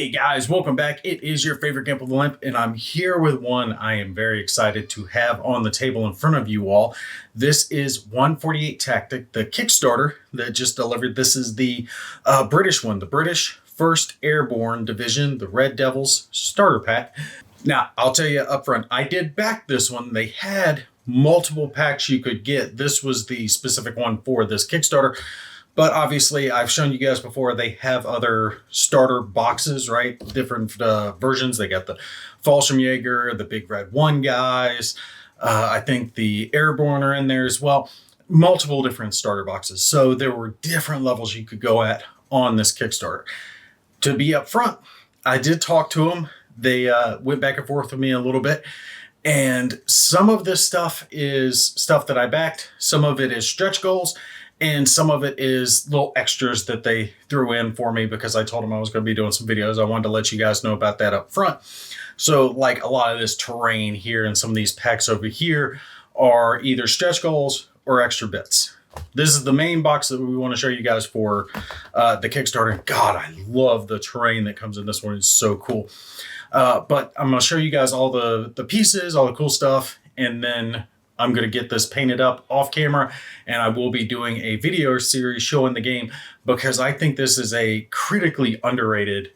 Hey guys, welcome back. It is your favorite Gimp of the Limp, and I'm here with one I am very excited to have on the table in front of you all. This is 148 Tactic, the Kickstarter that just delivered. This is the British one, the British 1st Airborne Division, the Red Devils starter pack. Now, I'll tell you up front, I did back this one. They had multiple packs you could get. This was the specific one for this Kickstarter. But obviously, I've shown you guys before, they have other starter boxes, right? Different versions. They got the Fallschirmjäger, the Big Red 1 guys. I think the Airborne are in there as well. Multiple different starter boxes. So there were different levels you could go at on this Kickstarter. To be up front, I did talk to them. They went back and forth with me a little bit. And some of this stuff is stuff that I backed. Some of it is stretch goals. And some of it is little extras that they threw in for me because I told them I was going to be doing some videos. I wanted to let you guys know about that up front. So like a lot of this terrain here and some of these packs over here are either stretch goals or extra bits. This is the main box that we want to show you guys for the Kickstarter. God, I love the terrain that comes in this one. It's so cool. But I'm going to show you guys all the pieces, all the cool stuff, and then I'm going to get this painted up off camera, and I will be doing a video series showing the game because I think this is a critically underrated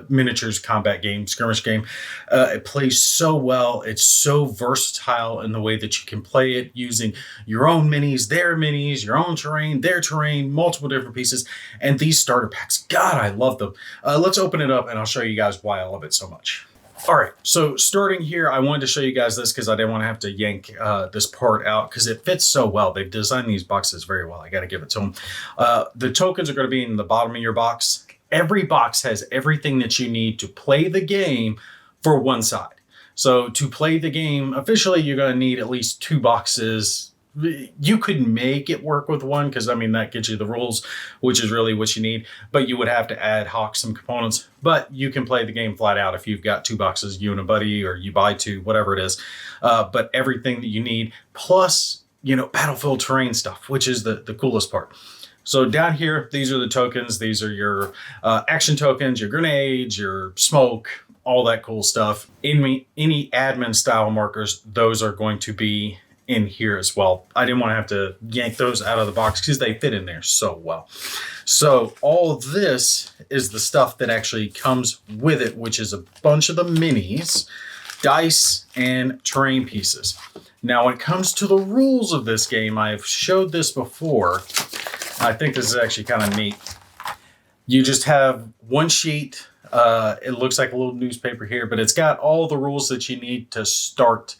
miniatures combat game, skirmish game. It plays so well. It's so versatile in the way that you can play it using your own minis, your own terrain, their terrain, multiple different pieces. And these starter packs, God, I love them. Let's open it up and I'll show you guys why I love it so much. All right, so starting here, I wanted to show you guys this because I didn't want to have to yank this part out because it fits so well. They've designed these boxes very well. I got to give it to them. The tokens are going to be in the bottom of your box. Every box has everything that you need to play the game for one side. So to play the game officially, you're going to need at least 2 boxes. You could make it work with one because, I mean, that gets you the rules, which is really what you need. But you would have to ad hoc some components. But you can play the game flat out if you've got 2 boxes, you and a buddy, or you buy 2, whatever it is. But everything that you need, plus, you know, battlefield terrain stuff, which is the coolest part. So down here, these are the tokens. These are your action tokens, your grenades, your smoke, all that cool stuff. Any admin style markers, those are going to be in here as well. I didn't want to have to yank those out of the box because they fit in there so well. So all of this is the stuff that actually comes with it, which is a bunch of the minis, dice, and terrain pieces. Now, when it comes to the rules of this game, I've showed this before. I think this is actually kind of neat. You just have one sheet. It looks like a little newspaper here, but it's got all the rules that you need to start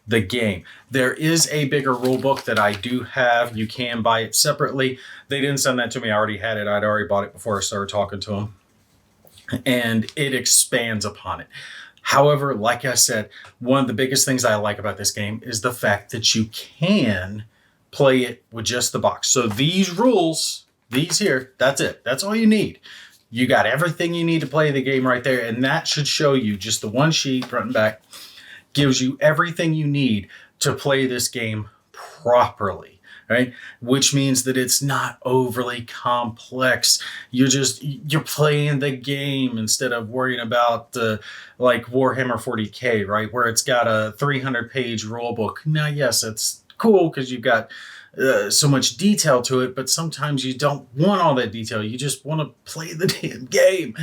the game. There is a bigger rule book that I do have. You can buy it separately. They didn't send that to me. I already had it. I'd already bought it before I started talking to them. And it expands upon it. However, like I said, one of the biggest things I like about this game is the fact that you can play it with just the box. So these rules, these here, that's it. That's all you need. You got everything you need to play the game right there. And that should show you just the one sheet front and back. Gives you everything you need to play this game properly, right? Which means that it's not overly complex. You're playing the game instead of worrying about like Warhammer 40K, right? Where it's got a 300-page rule book. Now, yes, it's cool because you've got so much detail to it, but sometimes you don't want all that detail. You just want to play the damn game.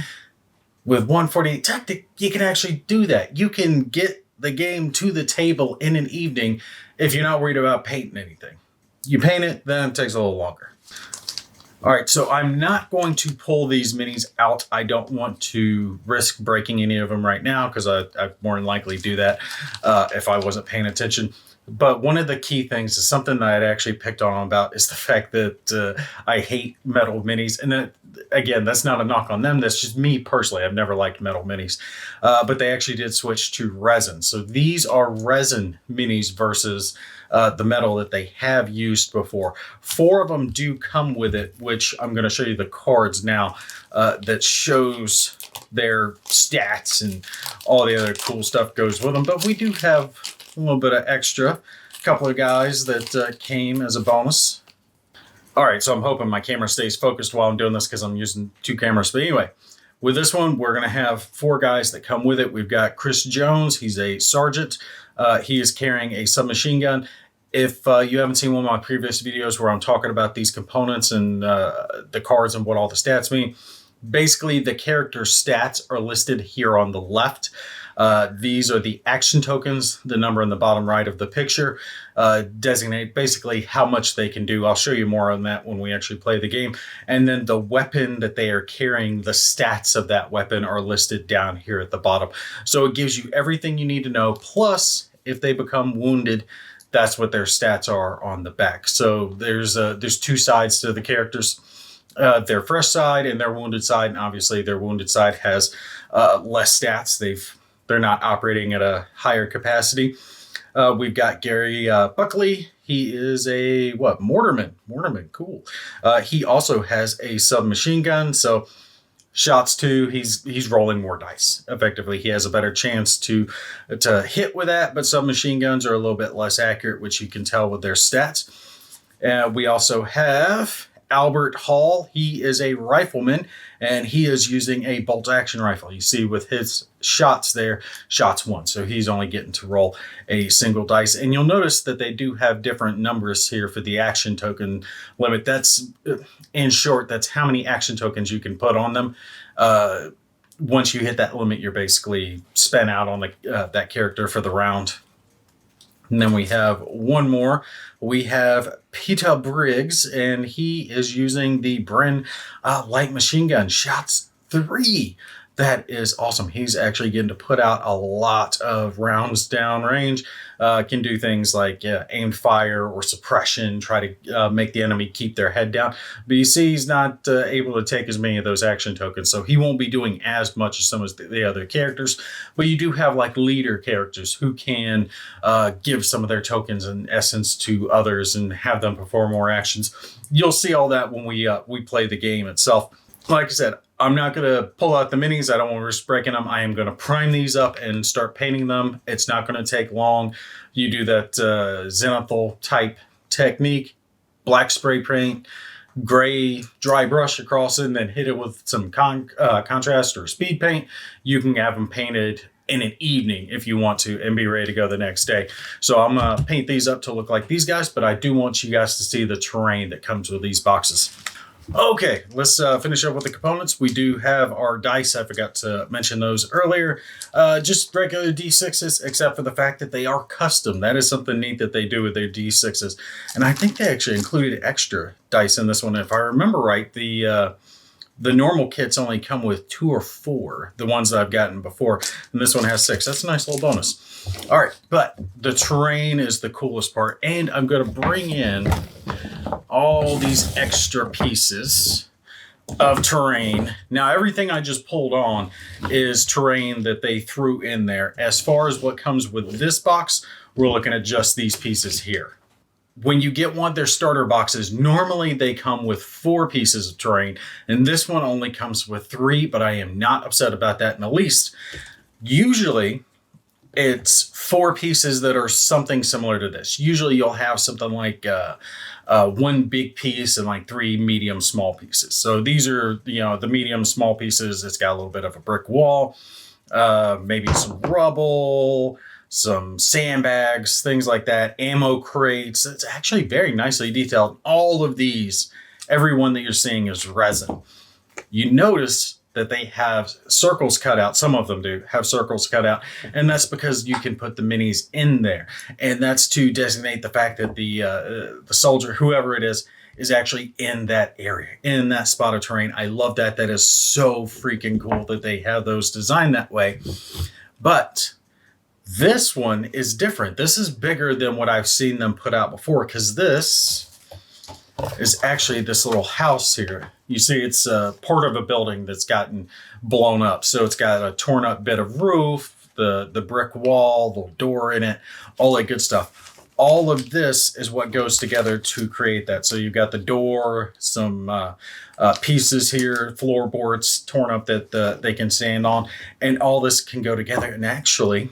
With 148 Tactic, you can actually do that. You can get the game to the table in an evening if you're not worried about painting anything. You paint it, then it takes a little longer. All right, so I'm not going to pull these minis out. I don't want to risk breaking any of them right now because I'd more than likely do that if I wasn't paying attention. But one of the key things is something that I'd actually picked on about is the fact that I hate metal minis. And that, again, that's not a knock on them. That's just me personally. I've never liked metal minis. But they actually did switch to resin. So these are resin minis versus the metal that they have used before. 4 of them do come with it, which I'm going to show you the cards now that shows their stats and all the other cool stuff goes with them. But we do have a little bit of extra. A couple of guys that came as a bonus. All right, so I'm hoping my camera stays focused while I'm doing this because I'm using 2 cameras. But anyway, With this one, we're going to have 4 guys that come with it. We've got Chris Jones. He's a sergeant. He is carrying a submachine gun. If you haven't seen one of my previous videos where I'm talking about these components and the cards and what all the stats mean, basically the character stats are listed here on the left. These are the action tokens. The number in the bottom right of the picture designate basically how much they can do. I'll show you more on that when we actually play the game. And then the weapon that they are carrying, the stats of that weapon are listed down here at the bottom. So it gives you everything you need to know. Plus, if they become wounded, that's what their stats are on the back. So there's 2 sides to the characters. Their fresh side and their wounded side. And obviously their wounded side has less stats. They're not operating at a higher capacity. We've got Gary Buckley. He is a mortarman. Mortarman, cool. He also has a submachine gun. So shots too. He's rolling more dice. Effectively, he has a better chance to hit with that. But submachine guns are a little bit less accurate, which you can tell with their stats. We also have Albert Hall. He is a rifleman, and he is using a bolt action rifle. You see with his shots there, shots 1. So he's only getting to roll a single dice. And you'll notice that they do have different numbers here for the action token limit. That's, in short, that's how many action tokens you can put on them. Once you hit that limit, you're basically spent out on that character for the round. And then we have one more. We have Peter Briggs, and he is using the Bren light machine gun, shots 3. That is awesome. He's actually getting to put out a lot of rounds downrange. Can do things like aimed fire or suppression, try to make the enemy keep their head down. But you see he's not able to take as many of those action tokens, so he won't be doing as much as some of the other characters. But you do have like leader characters who can give some of their tokens in essence to others and have them perform more actions. You'll see all that when we play the game itself. Like I said, I'm not going to pull out the minis. I don't want to risk breaking them. I am going to prime these up and start painting them. It's not going to take long. You do that zenithal type technique, black spray paint, gray dry brush across it, and then hit it with some contrast or speed paint. You can have them painted in an evening if you want to and be ready to go the next day. So I'm going to paint these up to look like these guys, but I do want you guys to see the terrain that comes with these boxes. Okay, let's finish up with the components. We do have our dice. I forgot to mention those earlier. Just regular D6s, except for the fact that they are custom. That is something neat that they do with their D6s. And I think they actually included extra dice in this one. If I remember right, the normal kits only come with 2 or 4, the ones that I've gotten before. And this one has 6. That's a nice little bonus. All right, but the terrain is the coolest part. And I'm going to bring in all these extra pieces of terrain. Now, everything I just pulled on is terrain that they threw in there. As far as what comes with this box, we're looking at just these pieces here. When you get one of their starter boxes, normally they come with 4 pieces of terrain, and this one only comes with 3, but I am not upset about that in the least. Usually, it's 4 pieces that are something similar to this. Usually you'll have something like 1 big piece and like 3 medium small pieces. So these are, the medium small pieces. It's got a little bit of a brick wall, maybe some rubble, some sandbags, things like that, ammo crates. It's actually very nicely detailed. All of these, every one that you're seeing is resin. You notice that they have circles cut out. Some of them do have circles cut out, and that's because you can put the minis in there, and that's to designate the fact that the soldier, whoever it is actually in that area, in that spot of terrain. I love that. That is so freaking cool that they have those designed that way. But this one is different. This is bigger than what I've seen them put out before, because this is actually this little house here. You see it's part of a building that's gotten blown up. So it's got a torn up bit of roof, the brick wall, the door in it, all that good stuff. All of this is what goes together to create that. So you've got the door, some pieces here, floorboards torn up that they can stand on, and all this can go together. And actually,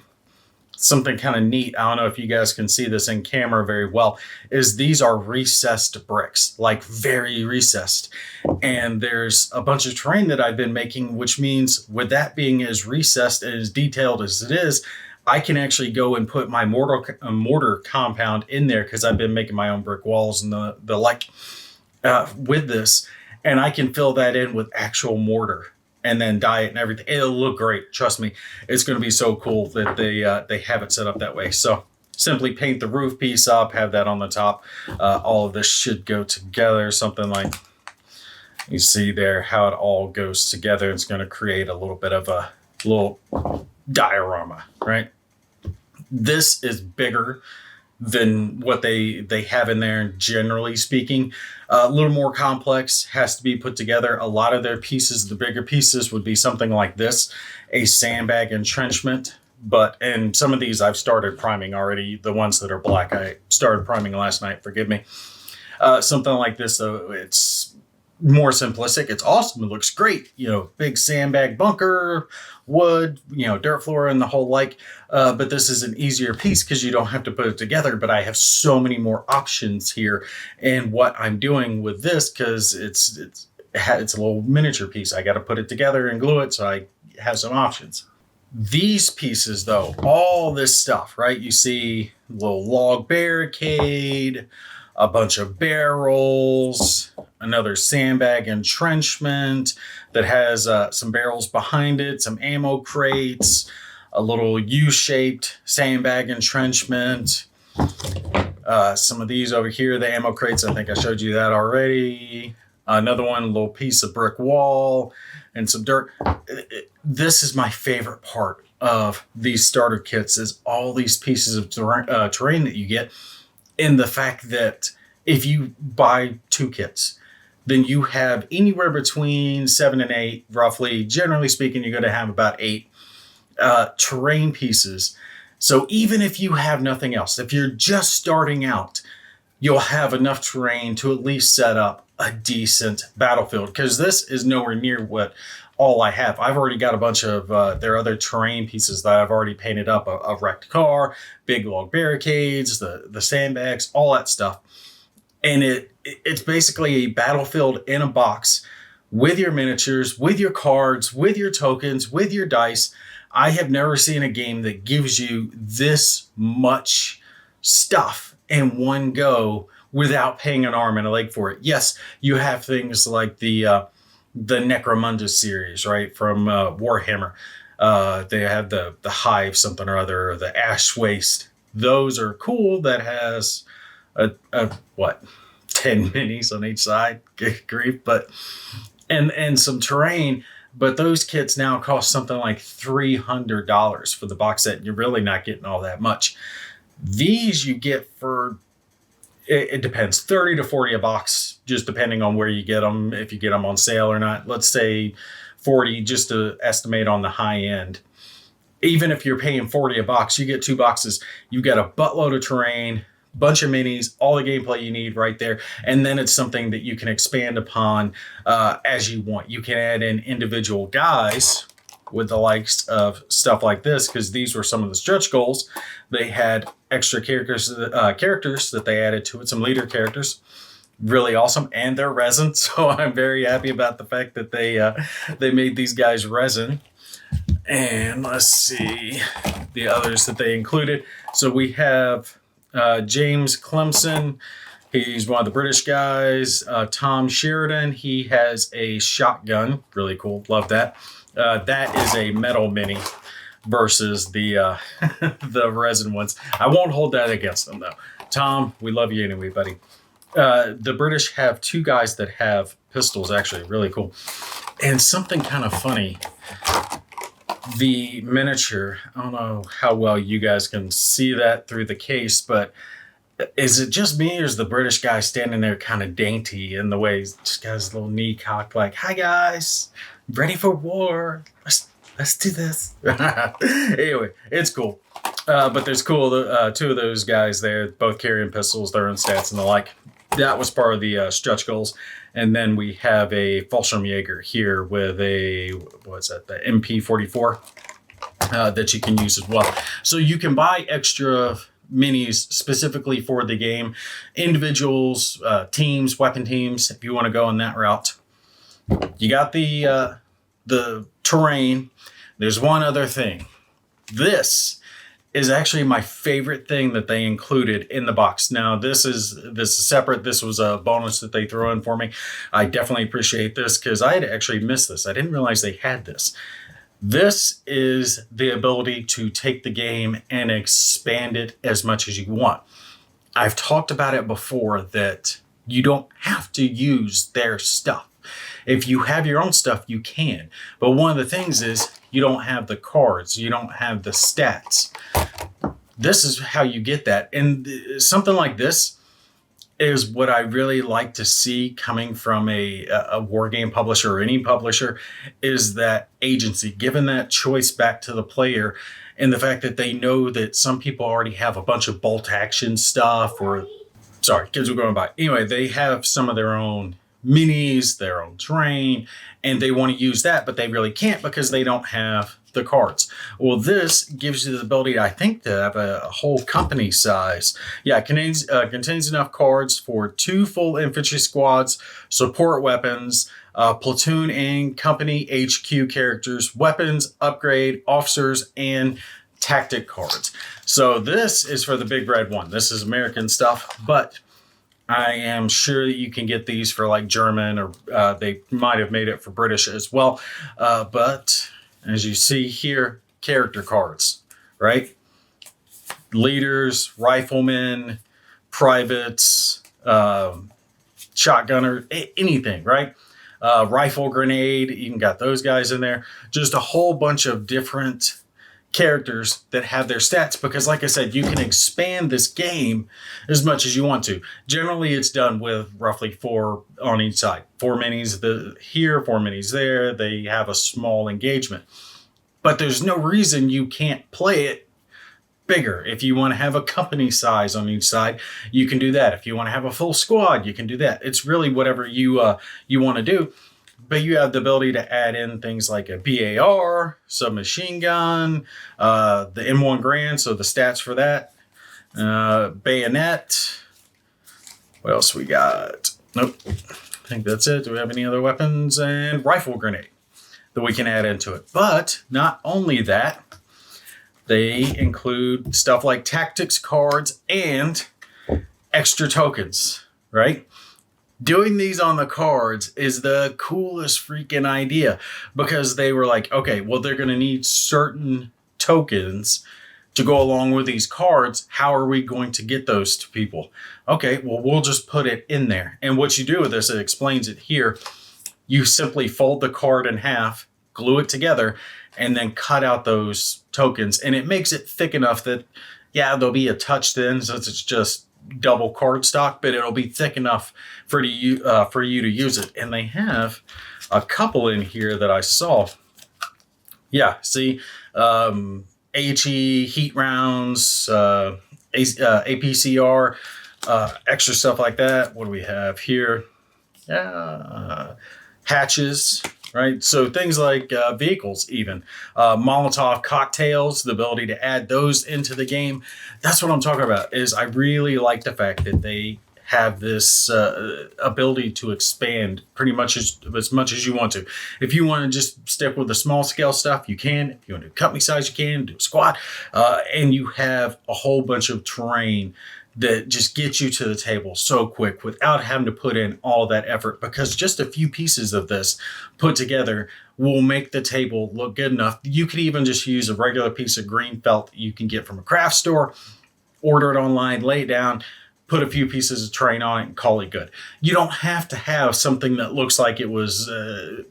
something kind of neat, I don't know if you guys can see this in camera very well, is these are recessed bricks, like very recessed. And there's a bunch of terrain that I've been making, which means with that being as recessed and as detailed as it is, I can actually go and put my mortar compound in there, because I've been making my own brick walls and the like with this, and I can fill that in with actual mortar and then dye it and everything. It'll look great. Trust me, it's going to be so cool that they have it set up that way. So simply paint the roof piece up, have that on the top. All of this should go together, something like you see there, how it all goes together. It's going to create a little bit of a little diorama, right? This is bigger than what they have in there, generally speaking. A little more complex, has to be put together. A lot of their pieces, the bigger pieces, would be something like this, a sandbag entrenchment. And some of these I've started priming already. The ones that are black, I started priming last night, forgive me. Something like this, though, it's more simplistic. It's awesome. It looks great. Big sandbag bunker, wood, dirt floor and the whole like. But this is an easier piece because you don't have to put it together. But I have so many more options here. And what I'm doing with this, because it's a little miniature piece, I got to put it together and glue it, so I have some options. These pieces, though, all this stuff, right? You see a little log barricade, a bunch of barrels, another sandbag entrenchment that has some barrels behind it, some ammo crates, a little U-shaped sandbag entrenchment. Some of these over here, the ammo crates, I think I showed you that already. Another one, a little piece of brick wall and some dirt. This is my favorite part of these starter kits, is all these pieces of terrain that you get. In the fact that if you buy 2 kits, then you have anywhere between 7 and 8, roughly. Generally speaking, you're going to have about 8 terrain pieces. So even if you have nothing else, if you're just starting out, you'll have enough terrain to at least set up a decent battlefield, because this is nowhere near what all I have. I've already got a bunch of their other terrain pieces that I've already painted up, a wrecked car, big log barricades, the sandbags, all that stuff. And it's basically a battlefield in a box with your miniatures, with your cards, with your tokens, with your dice. I have never seen a game that gives you this much stuff in one go without paying an arm and a leg for it. Yes, you have things like the Necromunda series, right, from Warhammer. They have the Hive something or other, or the Ash Waste. Those are cool. That has a 10 minis on each side. Good grief. But and some terrain. But those kits now cost something like $300 for the box set. You're really not getting all that much. These you get for, it depends, 30 to 40 a box, just depending on where you get them, if you get them on sale or not. Let's say 40, just to estimate on the high end. Even if you're paying 40 a box, you get 2 boxes. You get a buttload of terrain, bunch of minis, all the gameplay you need right there. And then it's something that you can expand upon as you want. You can add in individual guys with the likes of stuff like this, because these were some of the stretch goals. They had extra characters that they added to it, some leader characters. Really awesome. And they're resin, so I'm very happy about the fact that they made these guys resin. And let's see the others that they included. So we have James Clemson. He's one of the British guys. Tom Sheridan. He has a shotgun. Really cool. Love that. That is a metal mini versus the the resin ones. I won't hold that against them, though. Tom, we love you anyway, buddy. The British have 2 guys that have pistols, actually. Really cool. And something kind of funny. The miniature, I don't know how well you guys can see that through the case, but is it just me, or is the British guy standing there kind of dainty in the way he's just got his little knee cocked like, hi guys, ready for war, let's do this. Anyway, it's cool. But there's 2 of those guys there, both carrying pistols, their own stats and the like. That was part of the stretch goals. And then we have a Fallschirmjäger here with a, the MP44. that you can use as well. So you can buy extra minis specifically for the game, individuals, teams, weapon teams, if you want to go in that route. You got the terrain. There's one other thing. This is actually my favorite thing that they included in the box. Now, this is separate. This was a bonus that they threw in for me. I definitely appreciate this because I had actually missed this. I didn't realize they had this. This is the ability to take the game and expand it as much as you want. I've talked about it before that you don't have to use their stuff. If you have your own stuff, you can. But one of the things is you don't have the cards. You don't have the stats. This is how you get that. And something like this is what I really like to see coming from a war game publisher or any publisher, is that agency, giving that choice back to the player, and the fact that they know that some people already have a bunch of bolt action stuff, or sorry, kids were going by. Anyway, they have some of their own minis, their own terrain, and they want to use that, but they really can't because they don't have the cards. Well, this gives you the ability, I think, to have a whole company size. Yeah, it contains enough cards for 2 full infantry squads, support weapons, platoon and company HQ characters, weapons, upgrade, officers, and tactic cards. So this is for the big red one. This is American stuff, but I am sure that you can get these for like German, or they might have made it for British as well. But as you see here, character cards, right? Leaders, riflemen, privates, shotgunner, anything, right? Rifle grenade, even got those guys in there. Just a whole bunch of different characters that have their stats, because like I said, you can expand this game as much as you want to. Generally, it's done with roughly 4 on each side. 4 minis here, 4 minis there. They have a small engagement. But there's no reason you can't play it bigger. If you want to have a company size on each side, you can do that. If you want to have a full squad, you can do that. It's really whatever you want to do. But you have the ability to add in things like a BAR, submachine gun, the M1 Garand, so the stats for that, bayonet. What else we got? Nope. I think that's it. Do we have any other weapons? And rifle grenade that we can add into it. But not only that, they include stuff like tactics cards and extra tokens, right? Doing these on the cards is the coolest freaking idea, because they were like, okay, well, they're going to need certain tokens to go along with these cards. How are we going to get those to people? Okay, well, we'll just put it in there. And what you do with this, it explains it here. You simply fold the card in half, glue it together, and then cut out those tokens. And it makes it thick enough that, yeah, there'll be a touch thin, since it's just double card stock, but it'll be thick enough for you to use it. And they have a couple in here that I saw. Yeah, see, HE, heat rounds, APCR, extra stuff like that. What do we have here? Hatches, right? So things like vehicles, even Molotov cocktails, the ability to add those into the game. That's what I'm talking about. Is I really like the fact that they have this ability to expand pretty much as much as you want to. If you want to just stick with the small scale stuff, you can. If you want to do company size, you can do a squad, and you have a whole bunch of terrain that just gets you to the table so quick without having to put in all that effort, because just a few pieces of this put together will make the table look good enough. You could even just use a regular piece of green felt that you can get from a craft store, order it online, lay it down, put a few pieces of terrain on it, and call it good. You don't have to have something that looks like it was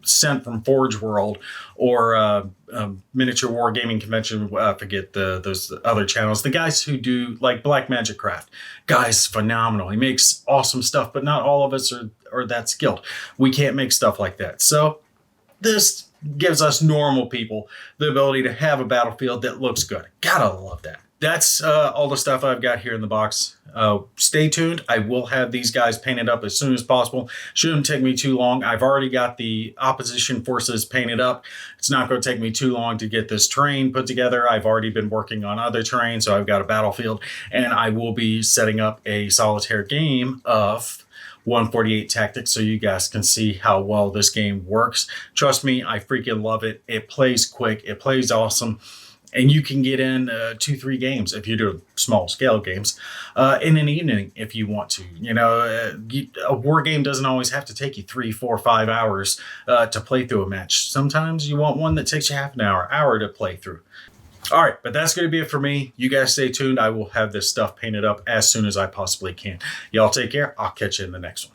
sent from Forge World or Miniature War Gaming Convention. Forget those other channels. The guys who do like Black Magic Craft, guy's phenomenal. He makes awesome stuff, but not all of us are that skilled. We can't make stuff like that. So this gives us normal people the ability to have a battlefield that looks good. Gotta love that. that's all the stuff I've got here in the box. Stay tuned. I will have these guys painted up as soon as possible. Shouldn't take me too long. I've already got the opposition forces painted up. It's not going to take me too long to get this terrain put together. I've already been working on other terrain, so I've got a battlefield, and I will be setting up a solitaire game of 148 Tactics so you guys can see how well this game works. Trust me, I freaking love it. It plays quick. It plays awesome, and you can get in 2-3 games if you do small scale games in an evening if you want to. A war game doesn't always have to take you 3, 4, 5 hours to play through a match. Sometimes you want one that takes you half an hour to play through. All right, but that's going to be it for me. You guys stay tuned. I will have this stuff painted up as soon as I possibly can. Y'all take care. I'll catch you in the next one.